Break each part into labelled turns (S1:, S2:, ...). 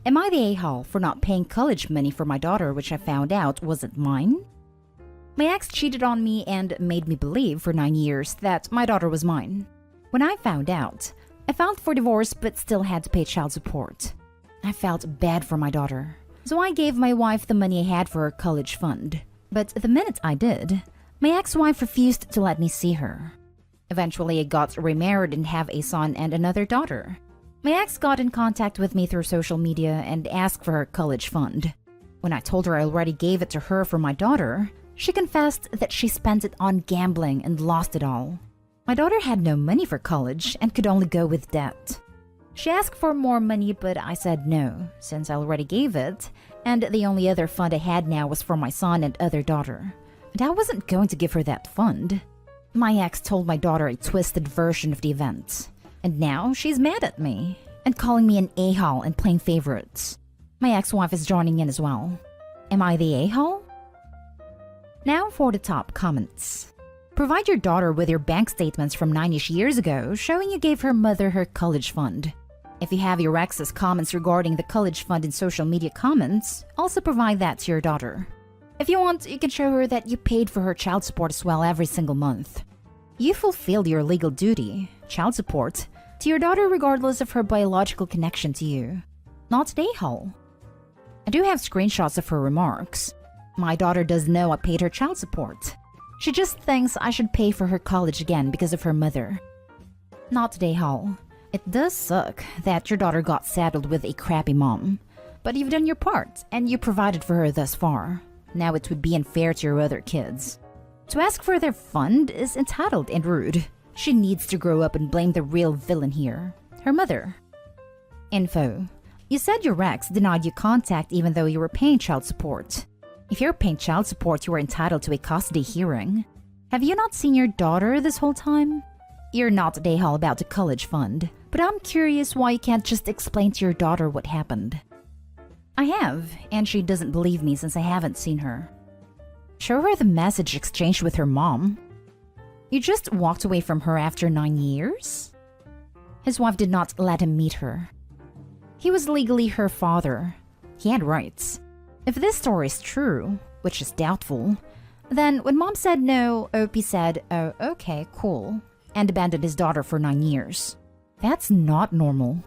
S1: Am I the a-hole for not paying college money for my daughter, which I found out wasn't mine? My ex cheated on me and made me believe for 9 years that my daughter was mine. When I found out, I filed for divorce but still had to pay child support. I felt bad for my daughter, so I gave my wife the money I had for her college fund. But the minute I did, my ex-wife refused to let me see her. Eventually, I got remarried and have a son and another daughter. My ex got in contact with me through social media and asked for her college fund. When I told her I already gave it to her for my daughter, she confessed that she spent it on gambling and lost it all. My daughter had no money for college and could only go with debt. She asked for more money, but I said no, since I already gave it, and the only other fund I had now was for my son and other daughter. And I wasn't going to give her that fund. My ex told my daughter a twisted version of the event, and now she's mad at me and calling me an a-hole and playing favorites. My ex-wife is joining in as well. Am I the a-hole? Now for the top comments. Provide your daughter with your bank statements from 9-ish years ago showing you gave her mother her college fund. If you have your ex's comments regarding the college fund in social media comments, also provide that to your daughter. If you want, you can show her that you paid for her child support as well every single month. You fulfilled your legal duty, child support, to your daughter regardless of her biological connection to you. Not an a-hole. I do have screenshots of her remarks. My daughter does know I paid her child support. She just thinks I should pay for her college again because of her mother. Not an a-hole. It does suck that your daughter got saddled with a crappy mom. But you've done your part, and you provided for her thus far. Now it would be unfair to your other kids. To ask for their fund is entitled and rude. She needs to grow up and blame the real villain here, her mother. Info. You said your ex denied you contact even though you were paying child support. If you're paying child support, you are entitled to a custody hearing. Have you not seen your daughter this whole time? You're not a a-hole about the college fund, but I'm curious why you can't just explain to your daughter what happened. I have, and she doesn't believe me since I haven't seen her. Show her the message exchanged with her mom. You just walked away from her after 9 years? His wife did not let him meet her. He was legally her father. He had rights. If this story is true, which is doubtful, then when mom said no, Opie said, "Oh, okay, cool," and abandoned his daughter for 9 years. That's not normal.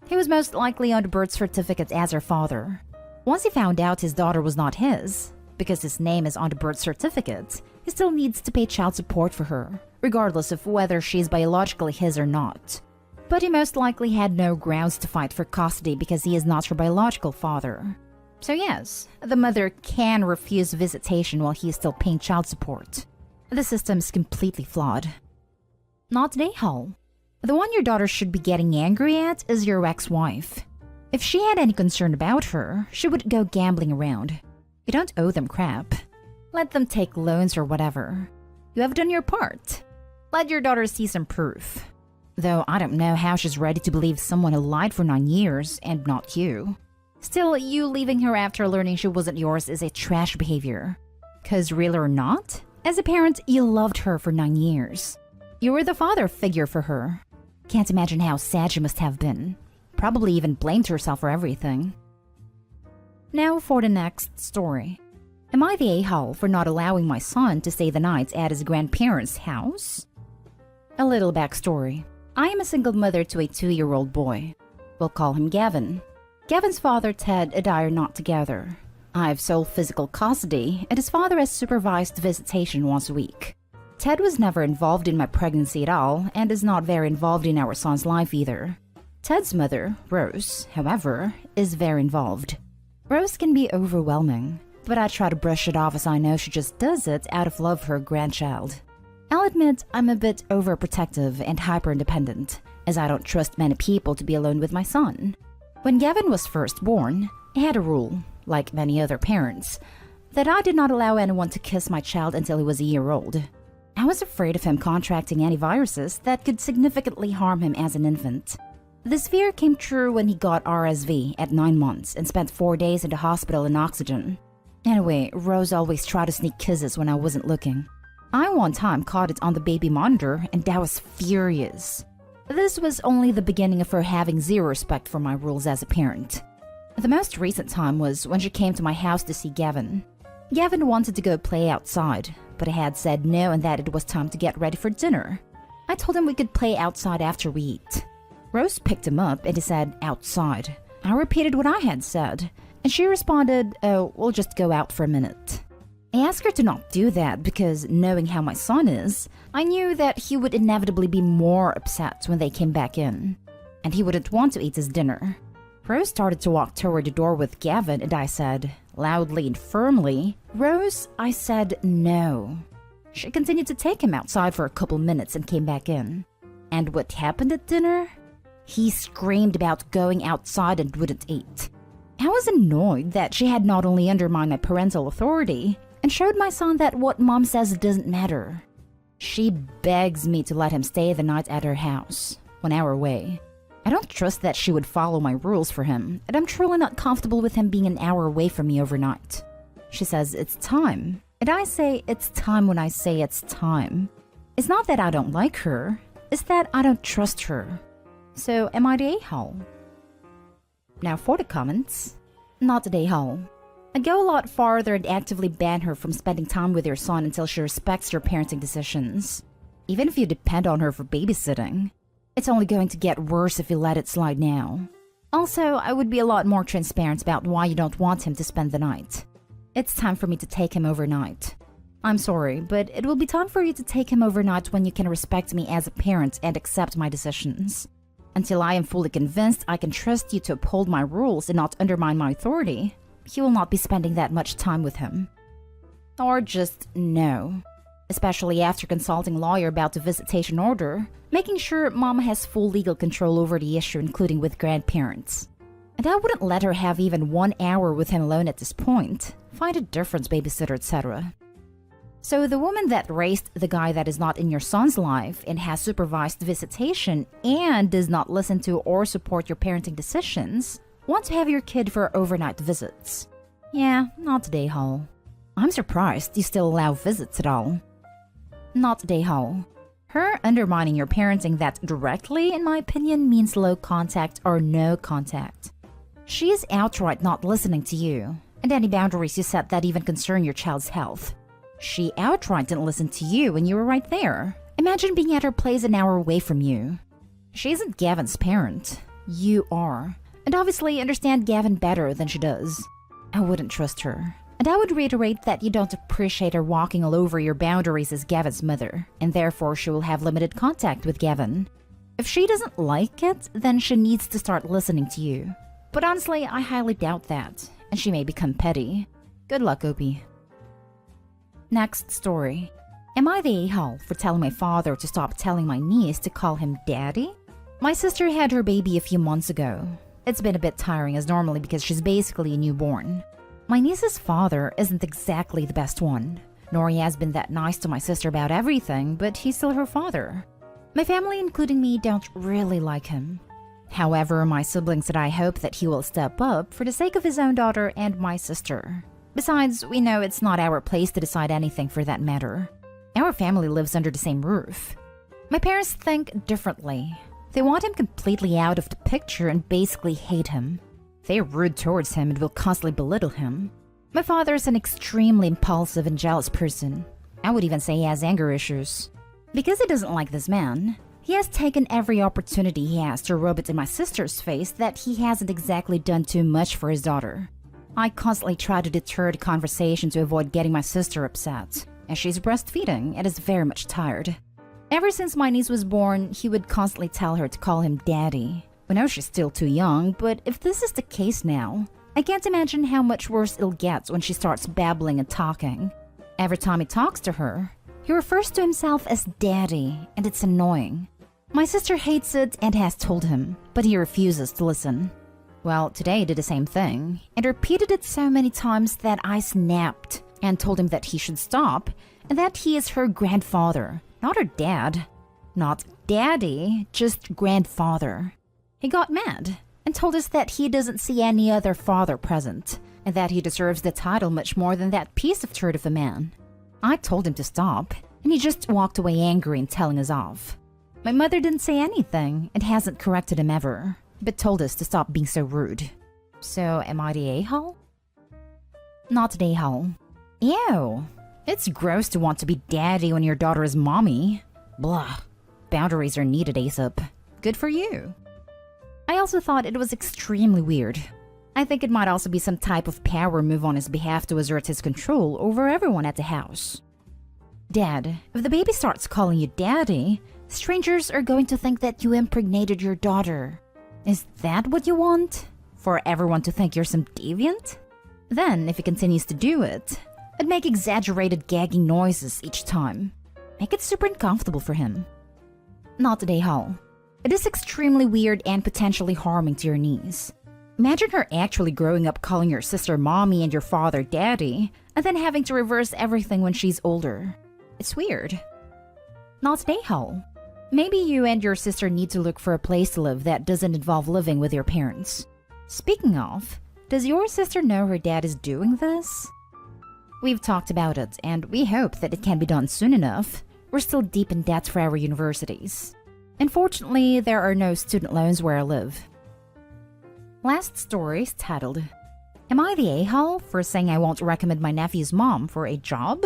S1: He was most likely on the birth certificate as her father. Once he found out his daughter was not his, because his name is on the birth certificate, he still needs to pay child support for her, regardless of whether she is biologically his or not. But he most likely had no grounds to fight for custody because he is not her biological father. So yes, the mother can refuse visitation while he is still paying child support. The system is completely flawed. Not an a-hole. The one your daughter should be getting angry at is your ex-wife. If she had any concern about her, she would go gambling around. You don't owe them crap. Let them take loans or whatever. You have done your part. Let your daughter see some proof. Though I don't know how she's ready to believe someone who lied for 9 years and not you. Still, you leaving her after learning she wasn't yours is a trash behavior. 'Cause real or not, as a parent, you loved her for 9 years. You were the father figure for her. Can't imagine how sad she must have been. Probably even blamed herself for everything. Now for the next story. Am I the a-hole for not allowing my son to stay the night at his grandparents' house? A little backstory. I am a single mother to a 2-year-old boy. We'll call him Gavin. Gavin's father, Ted, and I are not together. I have sole physical custody, and his father has supervised visitation once a week. Ted was never involved in my pregnancy at all, and is not very involved in our son's life either. Ted's mother, Rose, however, is very involved. Rose can be overwhelming, but I try to brush it off as I know she just does it out of love for her grandchild. I'll admit I'm a bit overprotective and hyper-independent, as I don't trust many people to be alone with my son. When Gavin was first born, I had a rule, like many other parents, that I did not allow anyone to kiss my child until he was a year old. I was afraid of him contracting any viruses that could significantly harm him as an infant. This fear came true when he got RSV at 9 months and spent 4 days in the hospital in oxygen. Anyway, Rose always tried to sneak kisses when I wasn't looking. I one time caught it on the baby monitor and I was furious. This was only the beginning of her having zero respect for my rules as a parent. The most recent time was when she came to my house to see Gavin. Gavin wanted to go play outside, but I had said no and that it was time to get ready for dinner. I told him we could play outside after we eat. Rose picked him up and he said, outside. I repeated what I had said, and she responded, oh, we'll just go out for a minute. I asked her to not do that because, knowing how my son is, I knew that he would inevitably be more upset when they came back in, and he wouldn't want to eat his dinner. Rose started to walk toward the door with Gavin, and I said, loudly and firmly, Rose, I said no. She continued to take him outside for a couple minutes and came back in. And what happened at dinner? He screamed about going outside and wouldn't eat. I was annoyed that she had not only undermined my parental authority, and showed my son that what mom says doesn't matter. She begs me to let him stay the night at her house, 1 hour away. I don't trust that she would follow my rules for him, and I'm truly not comfortable with him being an hour away from me overnight. She says it's time, and I say it's time when I say it's time. It's not that I don't like her, it's that I don't trust her. So am I the a-hole? Now for the comments. Not the a-hole. I'd go a lot farther and actively ban her from spending time with your son until she respects your parenting decisions. Even if you depend on her for babysitting. It's only going to get worse if you let it slide now. Also, I would be a lot more transparent about why you don't want him to spend the night. It's time for me to take him overnight. I'm sorry, but it will be time for you to take him overnight when you can respect me as a parent and accept my decisions. Until I am fully convinced I can trust you to uphold my rules and not undermine my authority, you will not be spending that much time with him. Or just no. Especially after consulting a lawyer about the visitation order, making sure Mama has full legal control over the issue, including with grandparents. And I wouldn't let her have even 1 hour with him alone at this point. Find a different babysitter, etc. So the woman that raised the guy that is not in your son's life and has supervised visitation and does not listen to or support your parenting decisions want to have your kid for overnight visits. Yeah, not today, Hall. I'm surprised you still allow visits at all. Not today, Hall. Her undermining your parenting that directly, in my opinion, means low contact or no contact. She is outright not listening to you, and any boundaries you set that even concern your child's health. She outright didn't listen to you when you were right there. Imagine being at her place an hour away from you. She isn't Gavin's parent. You are. And obviously understand Gavin better than she does. I wouldn't trust her. And I would reiterate that you don't appreciate her walking all over your boundaries as Gavin's mother, and therefore she will have limited contact with Gavin. If she doesn't like it, then she needs to start listening to you. But honestly, I highly doubt that, and she may become petty. Good luck, Opie. Next story. Am I the a-hole for telling my father to stop telling my niece to call him daddy? My sister had her baby a few months ago. It's been a bit tiring as normally because she's basically a newborn. My niece's father isn't exactly the best one, nor he has been that nice to my sister about everything, but he's still her father. My family, including me, don't really like him. However, my siblings and I hope that he will step up for the sake of his own daughter and my sister. Besides, we know it's not our place to decide anything for that matter. Our family lives under the same roof. My parents think differently. They want him completely out of the picture and basically hate him. They're rude towards him and will constantly belittle him. My father is an extremely impulsive and jealous person. I would even say he has anger issues. Because he doesn't like this man, he has taken every opportunity he has to rub it in my sister's face that he hasn't exactly done too much for his daughter. I constantly try to deter the conversation to avoid getting my sister upset, as she's breastfeeding and is very much tired. Ever since my niece was born, he would constantly tell her to call him daddy. We know she's still too young, but if this is the case now, I can't imagine how much worse it'll get when she starts babbling and talking. Every time he talks to her, he refers to himself as daddy, and it's annoying. My sister hates it and has told him, but he refuses to listen. Well, today he did the same thing, and repeated it so many times that I snapped and told him that he should stop, and that he is her grandfather, not her dad. Not daddy, just grandfather. He got mad and told us that he doesn't see any other father present, and that he deserves the title much more than that piece of turd of a man. I told him to stop, and he just walked away angry and telling us off. My mother didn't say anything and hasn't corrected him ever, but told us to stop being so rude. So, am I the a-hole? Not the a-hole. Ew. It's gross to want to be daddy when your daughter is mommy. Blah. Boundaries are needed ASAP. Good for you. I also thought it was extremely weird. I think it might also be some type of power move on his behalf to assert his control over everyone at the house. Dad, if the baby starts calling you daddy, strangers are going to think that you impregnated your daughter. Is that what you want? For everyone to think you're some deviant? Then, if he continues to do it, I'd make exaggerated gagging noises each time. Make it super uncomfortable for him. Not today, Hall. It is extremely weird and potentially harming to your niece. Imagine her actually growing up calling your sister mommy and your father daddy, and then having to reverse everything when she's older. It's weird. Not today, Hall. Maybe you and your sister need to look for a place to live that doesn't involve living with your parents. Speaking of, does your sister know her dad is doing this? We've talked about it, and we hope that it can be done soon enough. We're still deep in debt for our universities. Unfortunately, there are no student loans where I live. Last story is titled, Am I the a-hole for saying I won't recommend my nephew's mom for a job?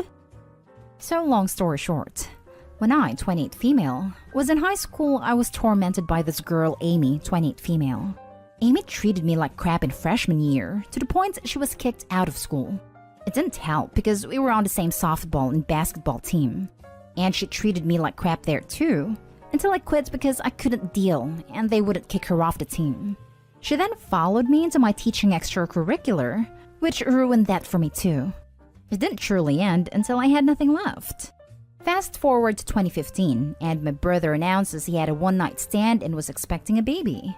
S1: So long story short, when I, 28 female, was in high school, I was tormented by this girl Amy, 28 female. Amy treated me like crap in freshman year, to the point she was kicked out of school. It didn't help because we were on the same softball and basketball team. And she treated me like crap there too, until I quit because I couldn't deal and they wouldn't kick her off the team. She then followed me into my teaching extracurricular, which ruined that for me too. It didn't truly end until I had nothing left. Fast forward to 2015, and my brother announces he had a one-night stand and was expecting a baby.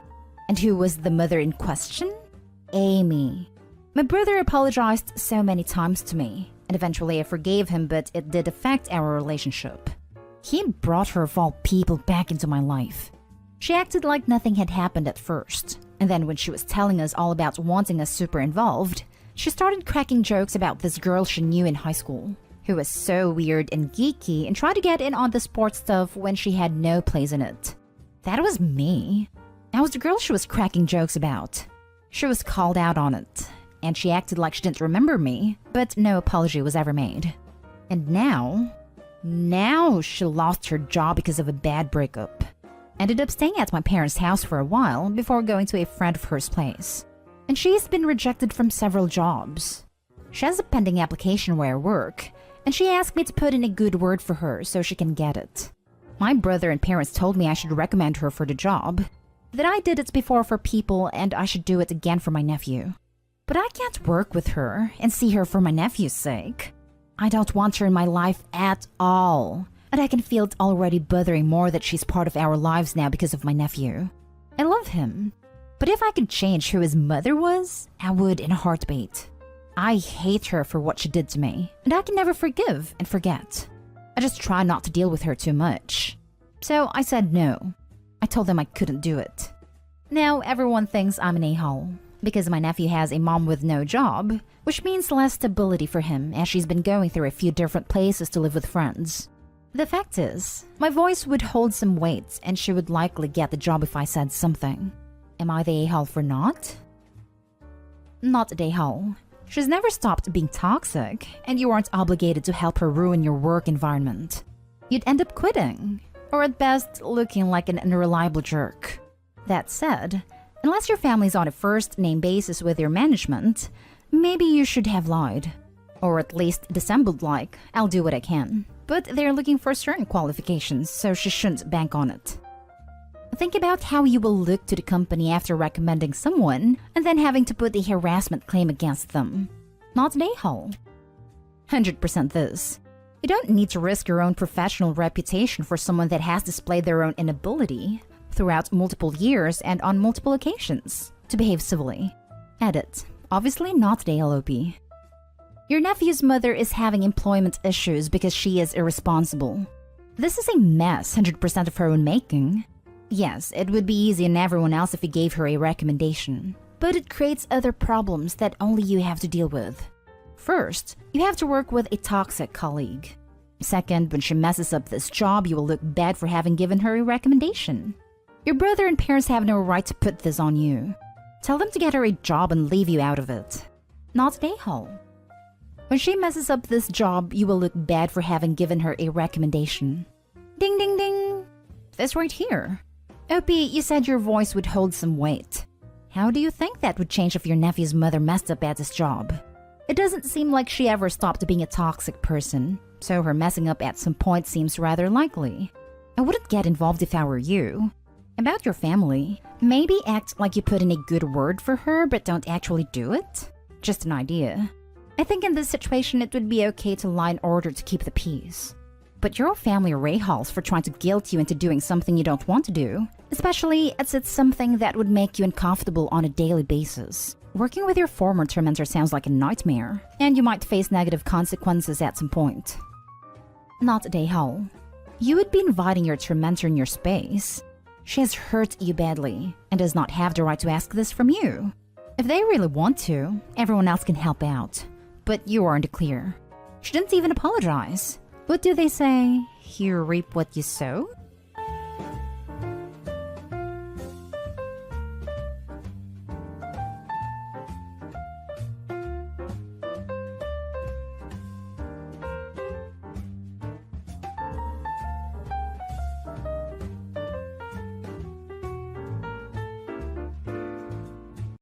S1: And who was the mother in question? Amy. My brother apologized so many times to me, and eventually I forgave him, but it did affect our relationship. He brought her of all people back into my life. She acted like nothing had happened at first, and then when she was telling us all about wanting us super involved, she started cracking jokes about this girl she knew in high school, who was so weird and geeky and tried to get in on the sports stuff when she had no place in it. That was me. I was the girl she was cracking jokes about. She was called out on it, and she acted like she didn't remember me, but no apology was ever made. And now she lost her job because of a bad breakup. Ended up staying at my parents' house for a while before going to a friend of hers' place. And she's been rejected from several jobs. She has a pending application where I work, and she asked me to put in a good word for her so she can get it. My brother and parents told me I should recommend her for the job, that I did it before for people and I should do it again for my nephew. But I can't work with her and see her for my nephew's sake. I don't want her in my life at all. And I can feel it already bothering more that she's part of our lives now because of my nephew. I love him. But if I could change who his mother was, I would in a heartbeat. I hate her for what she did to me, and I can never forgive and forget. I just try not to deal with her too much. So I said no. I told them I couldn't do it. Now everyone thinks I'm an a-hole, because my nephew has a mom with no job, which means less stability for him as she's been going through a few different places to live with friends. The fact is, my voice would hold some weight and she would likely get the job if I said something. Am I the a-hole for not? Not the a-hole. She's never stopped being toxic, and you aren't obligated to help her ruin your work environment. You'd end up quitting, or at best looking like an unreliable jerk. That said, unless your family's on a first-name basis with your management, maybe you should have lied. Or at least dissembled like, I'll do what I can. But they're looking for certain qualifications, so she shouldn't bank on it. Think about how you will look to the company after recommending someone and then having to put a harassment claim against them. Not an a-hole. 100% this. You don't need to risk your own professional reputation for someone that has displayed their own inability throughout multiple years and on multiple occasions to behave civilly. Edit. Obviously not the LOP. Your nephew's mother is having employment issues because she is irresponsible. This is a mess 100% of her own making. Yes, it would be easy on everyone else if you gave her a recommendation, but it creates other problems that only you have to deal with. First, you have to work with a toxic colleague. Second, when she messes up this job, you will look bad for having given her a recommendation. Your brother and parents have no right to put this on you. Tell them to get her a job and leave you out of it. Not an a-hole. When she messes up this job, you will look bad for having given her a recommendation. Ding ding ding! This right here. Opie, you said your voice would hold some weight. How do you think that would change if your nephew's mother messed up at this job? It doesn't seem like she ever stopped being a toxic person, so her messing up at some point seems rather likely. I wouldn't get involved if I were you. About your family, maybe act like you put in a good word for her but don't actually do it? Just an idea. I think in this situation it would be okay to lie in order to keep the peace. But your family are a-holes for trying to guilt you into doing something you don't want to do, especially as it's something that would make you uncomfortable on a daily basis. Working with your former tormentor sounds like a nightmare, and you might face negative consequences at some point. Not a a-hole. You would be inviting your tormentor in your space. She has hurt you badly, and does not have the right to ask this from you. If they really want to, everyone else can help out, but you are in the clear. She didn't even apologize. What do they say? You reap what you sow?